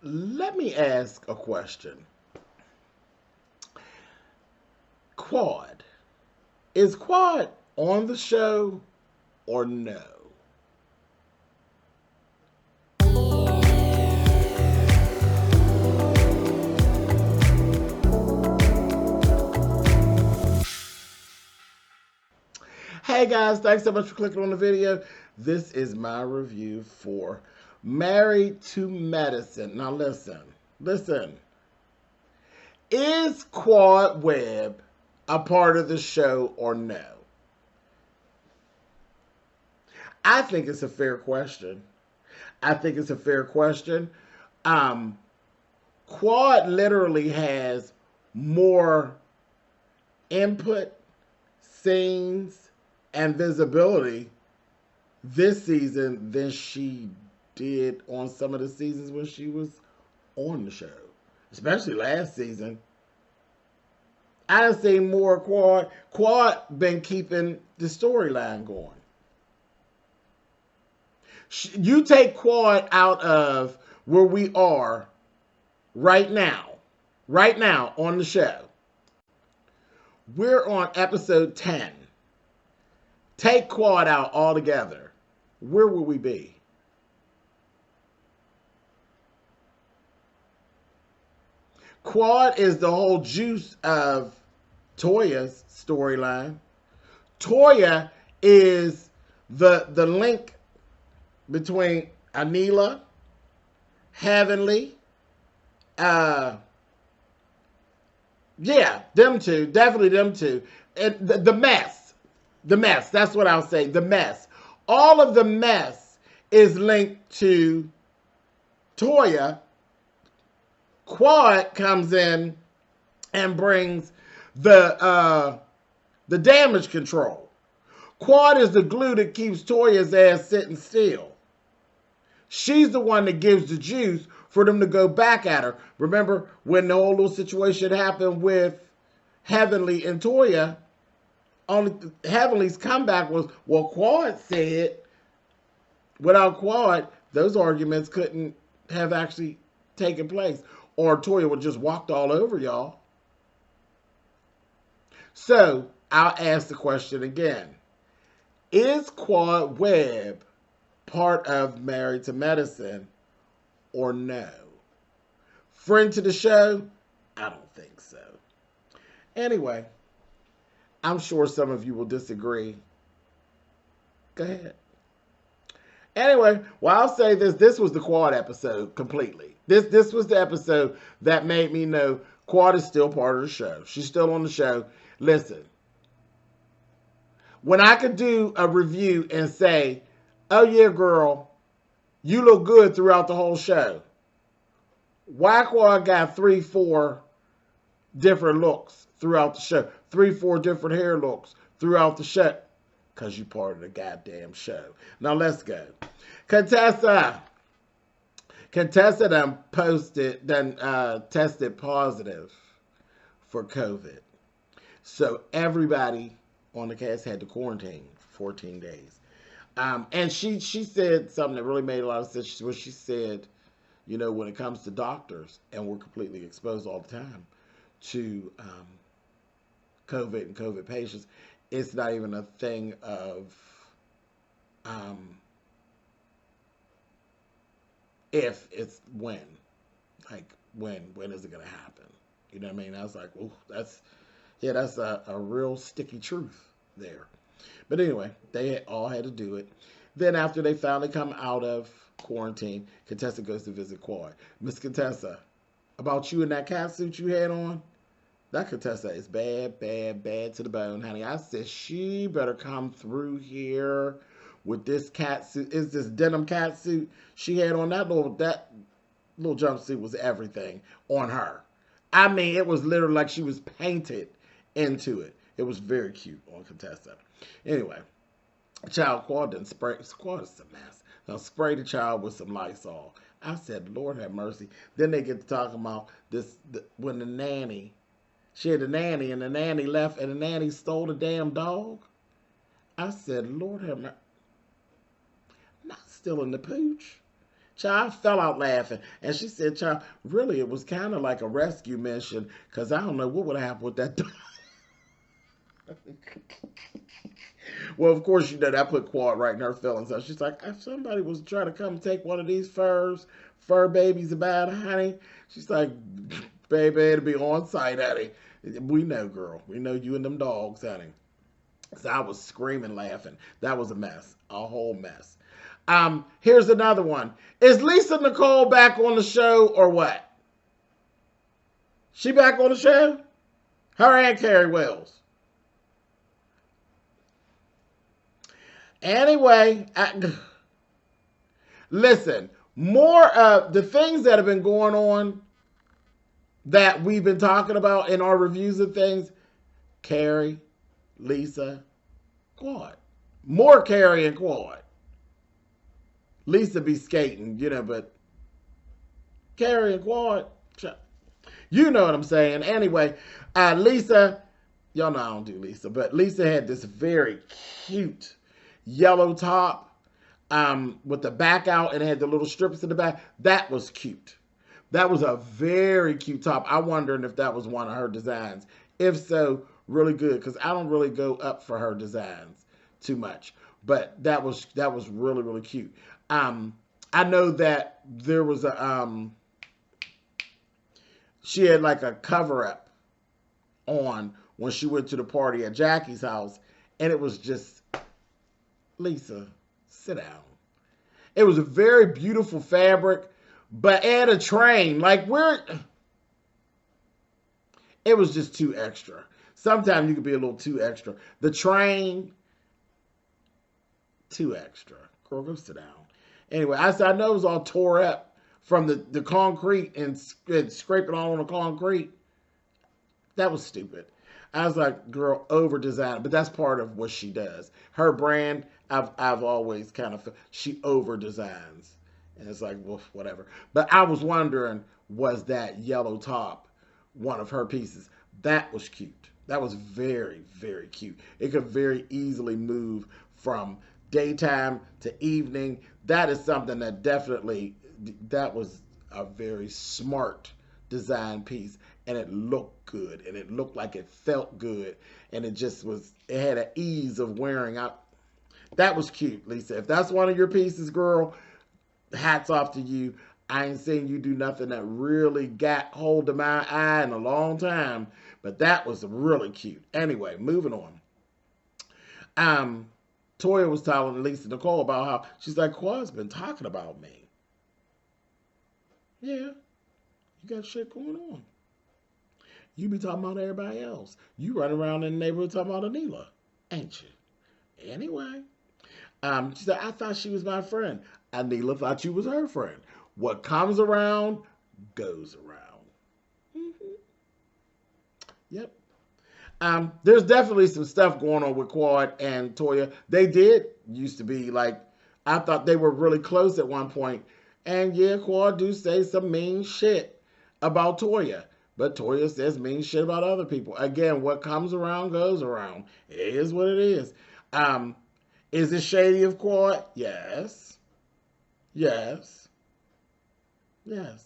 Let me ask a question. Quad. Is Quad on the show or no? Hey guys, thanks so much for clicking on the video. This is my review for Married to Medicine. Now listen. Is Quad Webb a part of the show or no? I think it's a fair question. I think it's a fair question. Um, Quad literally has more input, scenes, and visibility this season than she did on some of the seasons when she was on the show, especially last season. I've seen more Quad. Quad been keeping the storyline going. You take Quad out of where we are right now on the show. We're on episode 10. Take Quad out altogether. Where will we be? Quad is the whole juice of Toya's storyline. Toya is the link between Anila, Heavenly, yeah, them two, definitely them two. And the mess, that's what I'll say, the mess. All of the mess is linked to Toya. Quad comes in and brings the damage control. Quad is the glue that keeps Toya's ass sitting still. She's the one that gives the juice for them to go back at her. Remember when the whole little situation happened with Heavenly and Toya? Only Heavenly's comeback was, well, Quad said, without Quad, those arguments couldn't have actually taken place. Or Toya would just walked all over y'all. So, I'll ask the question again. Is Quad Webb part of Married to Medicine or no? Friend to the show? I don't think so. Anyway, I'm sure some of you will disagree. Go ahead. Anyway, well, I'll say this. This was the Quad episode completely. This was the episode that made me know Quad is still part of the show. She's still on the show. Listen, when I could do a review and say, oh yeah, girl, you look good throughout the whole show. Why Quad got 3-4 different looks throughout the show? 3-4 different hair looks throughout the show. Because you part of the goddamn show. Now let's go. Contessa tested positive for COVID. So everybody on the cast had to quarantine for 14 days. And she said something that really made a lot of sense. What she said, you know, when it comes to doctors, and we're completely exposed all the time to COVID and COVID patients, it's not even a thing of if, it's when. Like, when is it going to happen? You know what I mean? I was like, oh, that's a real sticky truth there. But anyway, they all had to do it. Then after they finally come out of quarantine, Contessa goes to visit Quad. Miss Contessa, about you and that cat suit you had on, that Contessa is bad to the bone, honey. I said she better come through here with this cat suit. Is this denim cat suit she had on? That little jumpsuit was everything on her. I mean, it was literally like she was painted into it. It was very cute on Contessa. Anyway, child Quad didn't spray. Quad is a mess. Now spray the child with some Lysol. I said, Lord have mercy. Then they get to talking about this when the nanny. She had a nanny, and the nanny left, and the nanny stole the damn dog. I said, Lord have mercy. Not stealing the pooch. Child, I fell out laughing. And she said, child, really, it was kind of like a rescue mission because I don't know what would have happened with that dog. Well, of course, you know, that put Quad right in her feelings. So she's like, if somebody was trying to come take one of these fur babies about, honey, she's like, baby, it'll be on site, honey. We know, girl. We know you and them dogs, honey. So I was screaming, laughing. That was a mess. A whole mess. Here's another one. Is Lisa Nicole back on the show or what? She back on the show? Her and Carrie Wells. Anyway, listen, more of the things that have been going on that we've been talking about in our reviews of things, Carrie, Lisa, Quad. More Carrie and Quad. Lisa be skating, you know, but Carrie and Quad, you know what I'm saying. Anyway, Lisa, y'all know I don't do Lisa, but Lisa had this very cute yellow top with the back out and it had the little strips in the back. That was cute. That was a very cute top. I'm wondering if that was one of her designs. If so, really good, because I don't really go up for her designs too much. But that was really, really cute. I know that there was she had like a cover-up on when she went to the party at Jackie's house, and it was just, Lisa, sit down. It was a very beautiful fabric, but add a train. Like, it was just too extra. Sometimes you could be a little too extra. The train, too extra. Girl, go sit down. Anyway, I know it was all tore up from the concrete and scraping all on the concrete. That was stupid. I was like, girl, over-designed. But that's part of what she does. Her brand, I've always kind of, she over-designs. And it's like, well, whatever. But I was wondering, was that yellow top one of her pieces? That was cute. That was very, very cute. It could very easily move from daytime to evening. That is something that definitely, that was a very smart design piece. And it looked good. And it looked like it felt good. And it just was, it had an ease of wearing out. That was cute, Lisa. If that's one of your pieces, girl, hats off to you. I ain't seen you do nothing that really got hold of my eye in a long time. But that was really cute. Anyway, moving on. Toya was telling Lisa Nicole about how, she's like, Quad's been talking about me. Yeah, you got shit going on. You be talking about everybody else. You run around in the neighborhood talking about Anila, ain't you? Anyway, she said, I thought she was my friend. Anila thought you was her friend. What comes around, goes around. Mm-hmm. Yep. There's definitely some stuff going on with Quad and Toya. They did used to be like, I thought they were really close at one point. And yeah, Quad do say some mean shit about Toya. But Toya says mean shit about other people. Again, what comes around goes around. It is what it is. Is it shady of Quad? Yes. Yes. Yes.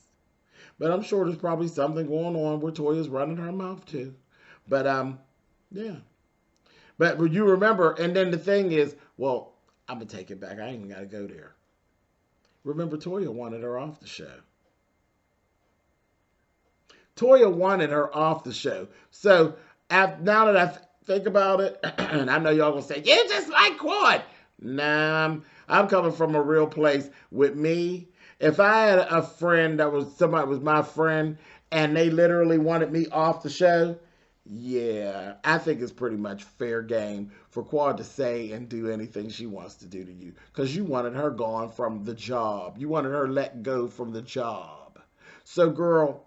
But I'm sure there's probably something going on where Toya's running her mouth too. But, yeah. But you remember, and then the thing is, well, I'm going to take it back. I ain't even got to go there. Remember, Toya wanted her off the show. Toya wanted her off the show. So, now that I think about it, and I know y'all going to say, you just like Quad. Nah, I'm coming from a real place. With me, if I had a friend that was, somebody was my friend, and they literally wanted me off the show, yeah, I think it's pretty much fair game for Quad to say and do anything she wants to do to you. Because you wanted her gone from the job. You wanted her let go from the job. So, girl,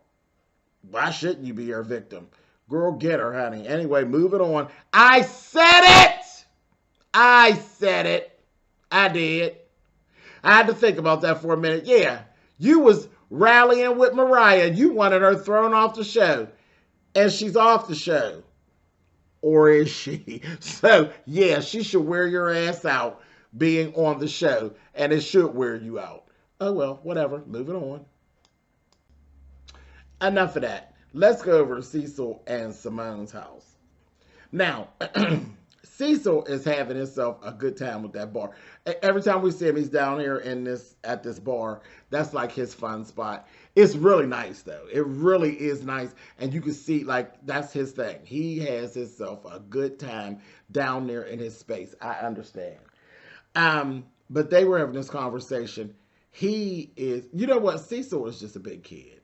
why shouldn't you be her victim? Girl, get her, honey. Anyway, moving on. I said it! I said it. I did. I had to think about that for a minute. Yeah, you was rallying with Mariah. You wanted her thrown off the show. And she's off the show. Or is she? So, yeah, she should wear your ass out being on the show. And it should wear you out. Oh well, whatever. Moving on. Enough of that. Let's go over to Cecil and Simone's house. Now, Cecil is having himself a good time with that bar. Every time we see him, he's down here in this at this bar. That's like his fun spot. It's really nice though. It really is nice, and you can see like that's his thing. He has himself a good time down there in his space. I understand. But they were having this conversation. He is, you know what? Cecil is just a big kid.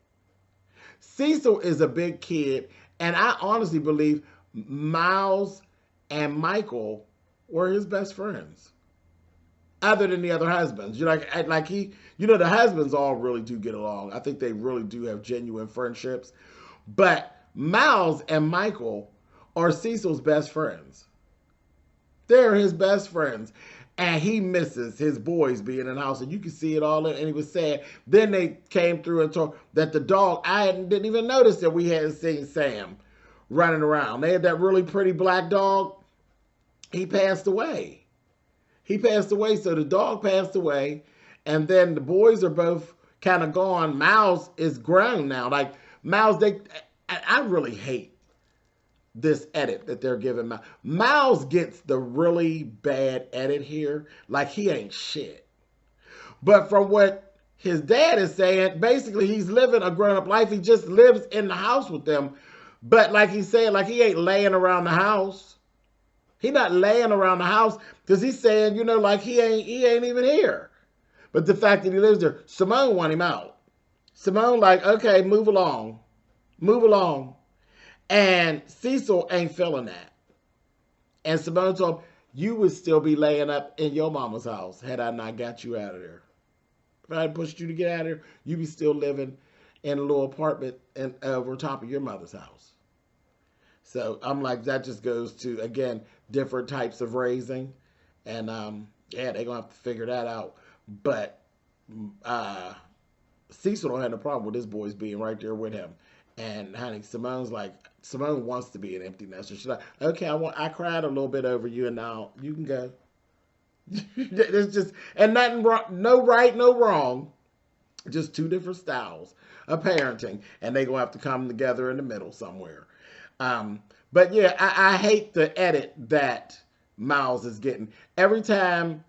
Cecil is a big kid, and I honestly believe Miles and Michael were his best friends, other than the other husbands. You know, like he, you know, the husbands all really do get along. I think they really do have genuine friendships. But Miles and Michael are Cecil's best friends. They're his best friends. And he misses his boys being in the house. And you can see it all. And he was sad. Then they came through and told that the dog, didn't even notice that we hadn't seen Sam running around. They had that really pretty black dog. He passed away. He passed away. So the dog passed away. And then the boys are both kind of gone. Miles is grown now. Like Miles, I really hate this edit that they're giving Miles. Miles gets the really bad edit here. Like he ain't shit. But from what his dad is saying, basically he's living a grown-up life. He just lives in the house with them. But like he's saying, like he ain't laying around the house. He not laying around the house because he's saying, you know, like he ain't even here. But the fact that he lives there, Simone want him out. Simone like, okay, move along. Move along. And Cecil ain't feeling that. And Simone told him, you would still be laying up in your mama's house had I not got you out of there. If I had pushed you to get out of there, you'd be still living in a little apartment over top of your mother's house. So I'm like, that just goes to, again, different types of raising. And yeah, they're going to have to figure that out. But Cecil don't have no problem with his boys being right there with him. And honey, Simone's like, Simone wants to be an empty nester. She's like, okay, I cried a little bit over you, and now you can go. It's just, and nothing wrong, no right, no wrong, just two different styles of parenting, and they gonna have to come together in the middle somewhere. But yeah, I hate the edit that Miles is getting. Every time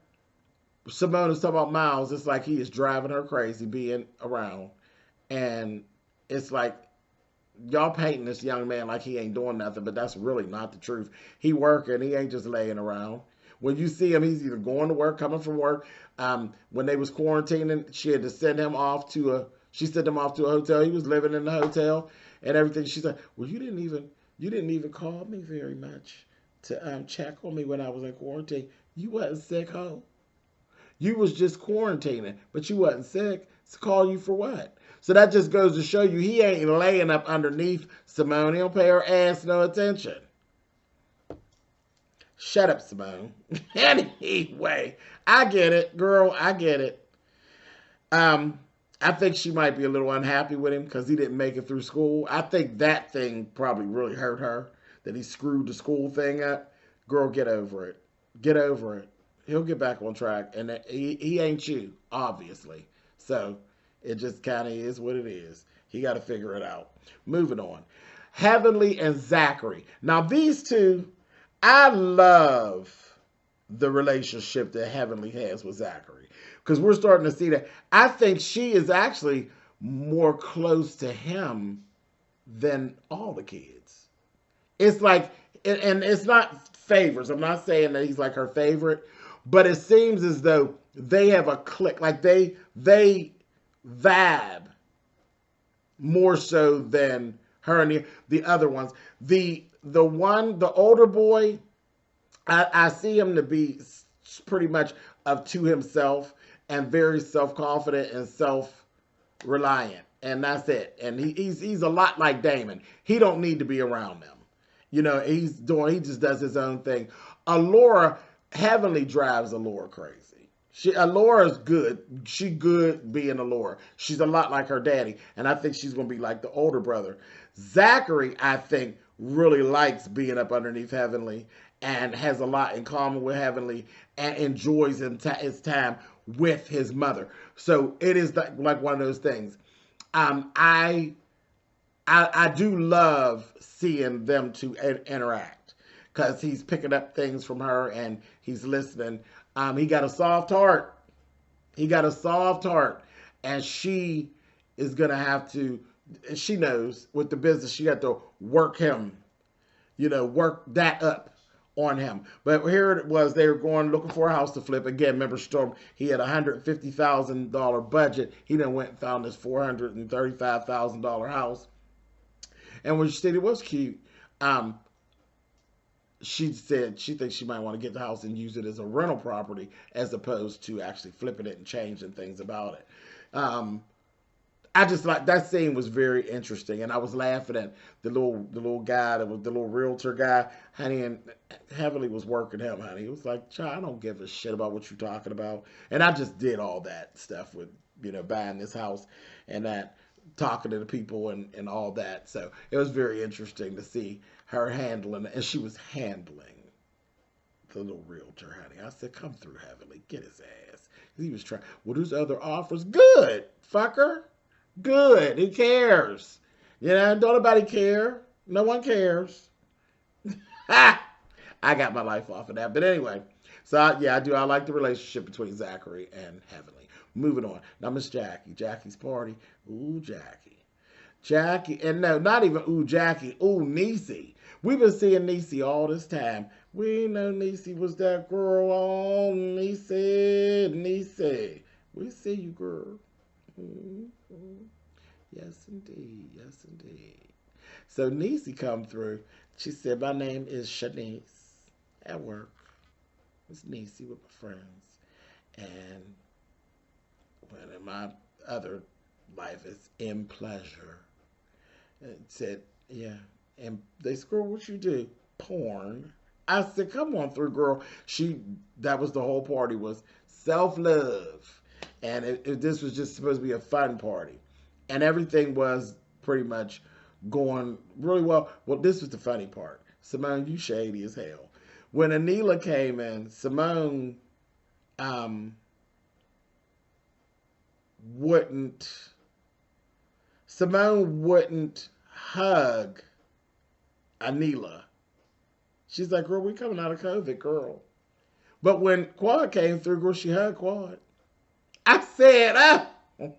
Simone is talking about Miles, it's like he is driving her crazy being around, and it's like, y'all painting this young man like he ain't doing nothing, but that's really not the truth. He working. He ain't just laying around. When you see him, he's either going to work, coming from work. When they was quarantining, she had to send him off to a hotel. He was living in the hotel and everything. She said, well, you didn't even call me very much to check on me when I was in quarantine. You wasn't sick, ho. You was just quarantining, but you wasn't sick. So call you for what? So that just goes to show you he ain't laying up underneath Simone. He don't pay her ass no attention. Shut up, Simone. Anyway, I get it, girl. I get it. I think she might be a little unhappy with him because he didn't make it through school. I think that thing probably really hurt her, that he screwed the school thing up. Girl, get over it. Get over it. He'll get back on track. And he ain't you, obviously. So it just kind of is what it is. He got to figure it out. Moving on. Heavenly and Zachary. Now, these two, I love the relationship that Heavenly has with Zachary. Because we're starting to see that. I think she is actually more close to him than all the kids. It's like, and it's not favors. I'm not saying that he's like her favorite. But it seems as though they have a click. Like they vibe more so than her and the other ones. The older boy, I see him to be pretty much to himself and very self-confident and self-reliant. And that's it. And he's a lot like Damon. He don't need to be around them. You know, he just does his own thing. Alora, Heavenly drives Alora crazy. Alora's good. She good being Alora. She's a lot like her daddy. And I think she's going to be like the older brother. Zachary, I think, really likes being up underneath Heavenly and has a lot in common with Heavenly and enjoys his time with his mother. So it is like one of those things. I I do love seeing them to interact because he's picking up things from her and he's listening. He got a soft heart. He got a soft heart, and she is gonna have to. She knows with the business, she got to work him. Work that up on him. But here it was, they were going looking for a house to flip. Again, remember Storm, he had $150,000 budget. He then went and found this $435,000 house. And when she said it was cute, she said she thinks she might want to get the house and use it as a rental property as opposed to actually flipping it and changing things about it. I just like that scene was very interesting, and I was laughing at the little guy that was the little realtor guy, honey, and Heavenly was working him, honey. He was like, "Child, I don't give a shit about what you're talking about," and I just did all that stuff with buying this house and that talking to the people and all that. So it was very interesting to see her handling, and she was handling the little realtor, honey. I said, "Come through, Heavenly, get his ass." He was trying. Well, there's other offers. Good, fucker. Good. Who cares? Don't nobody care. No one cares. I got my life off of that. But anyway, so I do. I like the relationship between Zachary and Heavenly. Moving on. Now, Miss Jackie. Jackie's party. Ooh, Jackie. Jackie. And no, not even ooh, Jackie. Ooh, Niecy. We've been seeing Niecy all this time. We know Niecy was that girl. Oh, Niecy. Niecy. We see you, girl. Mm-hmm. Yes, indeed. Yes, indeed. So Niecy come through. She said, "My name is Shanice at work. It's Niecy with my friends. And when in my other life is in pleasure." And said, "Yeah." And they said, "Girl, what you do?" "Porn." I said, "Come on through, girl." That was the whole party, was self-love. And this was just supposed to be a fun party. And everything was pretty much going really well. Well, this was the funny part. Simone, you shady as hell. When Anila came in, Simone wouldn't hug Anila. She's like, "Girl, we coming out of COVID, girl." But when Quad came through, girl, she hugged Quad. I said, "Oh,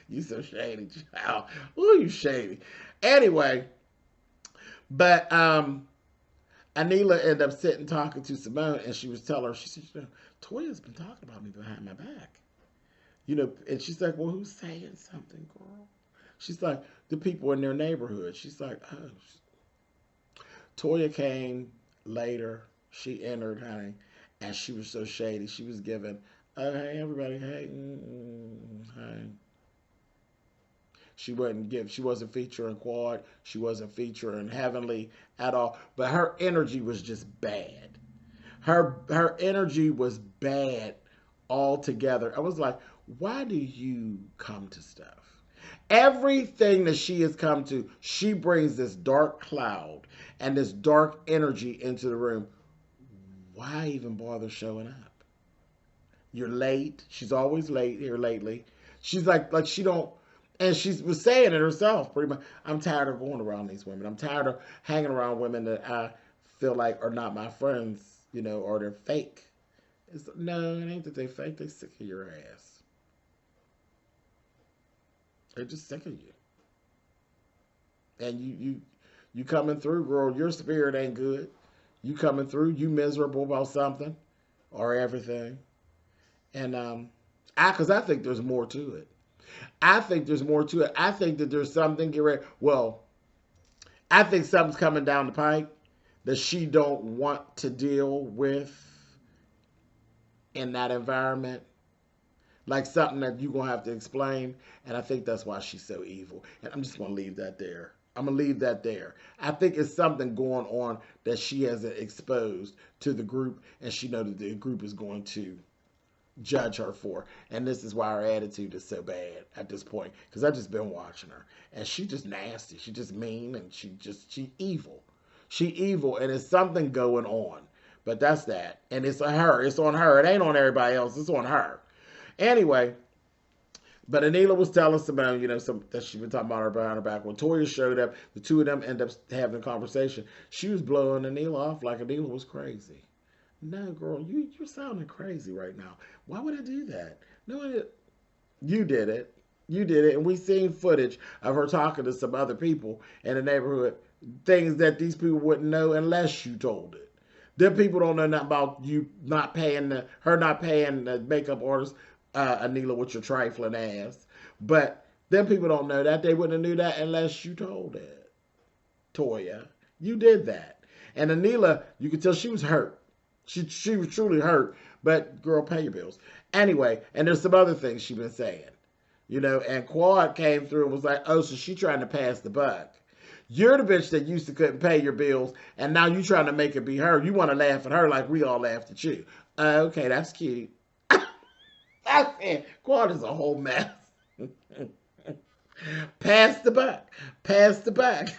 you so shady, child. Ooh, you shady." Anyway, but Anila ended up sitting talking to Simone, and she was telling her, she said, "Toya's been talking about me behind my back." And she's like, "Well, who's saying something, girl?" She's like, "The people in their neighborhood." She's like, "Oh." Toya came later. She entered, honey, and she was so shady. She was giving, "Oh, hey, everybody, hey, hey." She wasn't featuring Quad. She wasn't featuring Heavenly at all. But her energy was just bad. Her energy was bad altogether. I was like, why do you come to stuff? Everything that she has come to, she brings this dark cloud and this dark energy into the room. Why even bother showing up? You're late. She's always late here lately. She's like she don't, and she was saying it herself pretty much. "I'm tired of going around these women. I'm tired of hanging around women that I feel like are not my friends, or they're fake." No, it ain't that they fake. They sick of your ass. They're just sick of you. And you coming through, girl. Your spirit ain't good. You coming through. You miserable about something or everything. And because I think there's more to it. I think there's more to it. I think that there's something I think something's coming down the pike that she don't want to deal with in that environment. Like something that you're going to have to explain. And I think that's why she's so evil. And I'm just going to leave that there. I'm going to leave that there. I think it's something going on that she hasn't exposed to the group. And she knows that the group is going to judge her for. And this is why her attitude is so bad at this point. Because I've just been watching her. And she just nasty. She just mean. And she evil. She evil. And there's something going on But that's that. And it's on her. It's on her. It ain't on everybody else. It's on her. Anyway, but Anila was telling Simone, that she been talking about her behind her back. When Toya showed up, the two of them end up having a conversation. She was blowing Anila off like Anila was crazy. No, girl, you're sounding crazy right now. Why would I do that? No, you did it. You did it. And we seen footage of her talking to some other people in the neighborhood. Things that these people wouldn't know unless you told it. Them people don't know nothing about you not paying the makeup orders, Anila, with your trifling ass. But them people don't know that. They wouldn't have knew that unless you told it. Toya, you did that. And Anila, you could tell she was hurt. She was truly hurt. But girl, pay your bills. Anyway, and there's some other things she been saying. And Quad came through and was like, oh, so she trying to pass the buck. You're the bitch that used to couldn't pay your bills, and now you trying to make it be her. You want to laugh at her like we all laughed at you. Okay, that's cute. I said, Quad is a whole mess. Pass the buck. Pass the buck.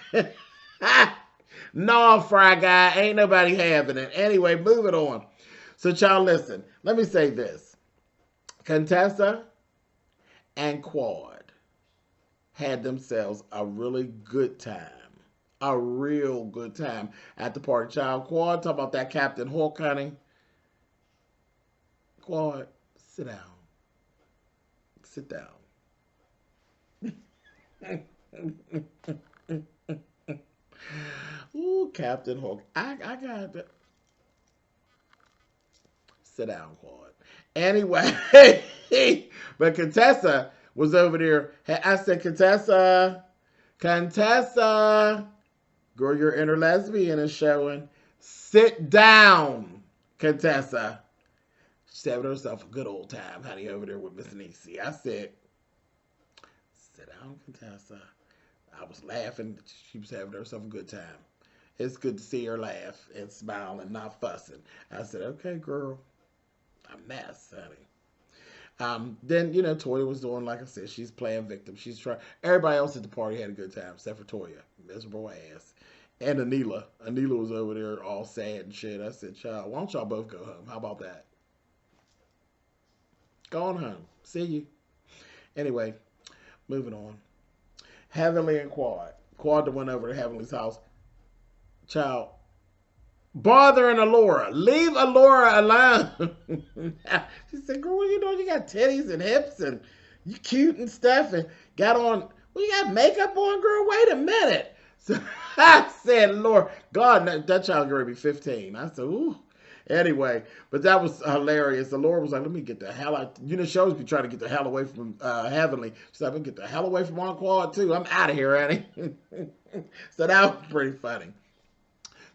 No, Fry Guy, ain't nobody having it. Anyway, moving on. So, y'all, listen. Let me say this. Contessa and Quad had themselves a really good time. A real good time at the party. Child, Quad, talk about that Captain Hook, honey. Quad, sit down. Sit down. Ooh, Captain Hook. I got it. Sit down, Quad. Anyway, but Contessa was over there. I said, Contessa, girl, your inner lesbian is showing. Sit down, Contessa. She's having herself a good old time, honey, over there with Miss Niecy. I said, sit down, Contessa. I was laughing. She was having herself a good time. It's good to see her laugh and smile and not fussing. I said, okay, girl. A mess, honey. Then, Toya was doing, like I said, she's playing victim. She's trying. Everybody else at the party had a good time, except for Toya. Miserable ass. And Anila. Anila was over there all sad and shit. I said, child, why don't y'all both go home? How about that? Go on home. See you. Anyway, moving on. Heavenly and Quad. Quad went over to Heavenly's house. Child, bothering Alora. Leave Alora alone. She said, girl, you got titties and hips and you cute and stuff and got on, you got makeup on, girl? Wait a minute. So I said, Lord, God, that child going to be 15. I said, ooh. Anyway, but that was hilarious. The Lord was like, let me get the hell out. She always be trying to get the hell away from Heavenly. She said, let me get the hell away from on Quad too. I'm out of here, Annie. So that was pretty funny.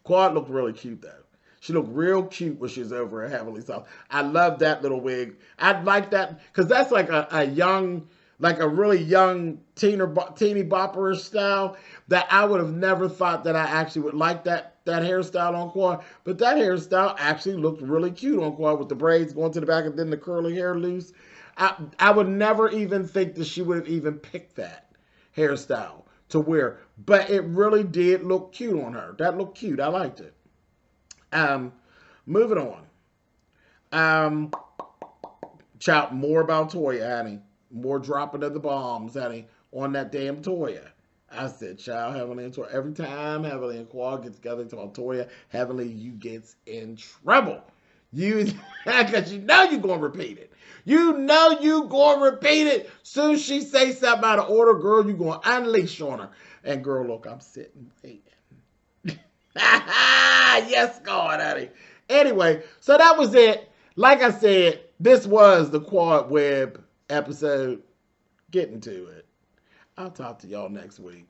Quad looked really cute, though. She looked real cute when she was over at Heavenly's house. I love that little wig. I'd like that, because that's like a young, like a really young teeny bopperish style that I would have never thought that I actually would like that hairstyle on Quad. But that hairstyle actually looked really cute on Quad with the braids going to the back and then the curly hair loose. I would never even think that she would have even picked that hairstyle to wear. But it really did look cute on her. That looked cute. I liked it. Moving on. Shout more about Toya, honey. More dropping of the bombs, honey, on that damn Toya. I said, child, Heavenly and Toya. Every time Heavenly and Quad get together to talk Toya, Heavenly, you gets in trouble. Because you know you're going to repeat it. You know you going to repeat it. Soon as she say something out of order, girl, you going to unleash on her. And girl, look, I'm sitting waiting. Yes, God, honey. Anyway, so that was it. Like I said, this was the Quad Web episode. Getting to it. I'll talk to y'all next week.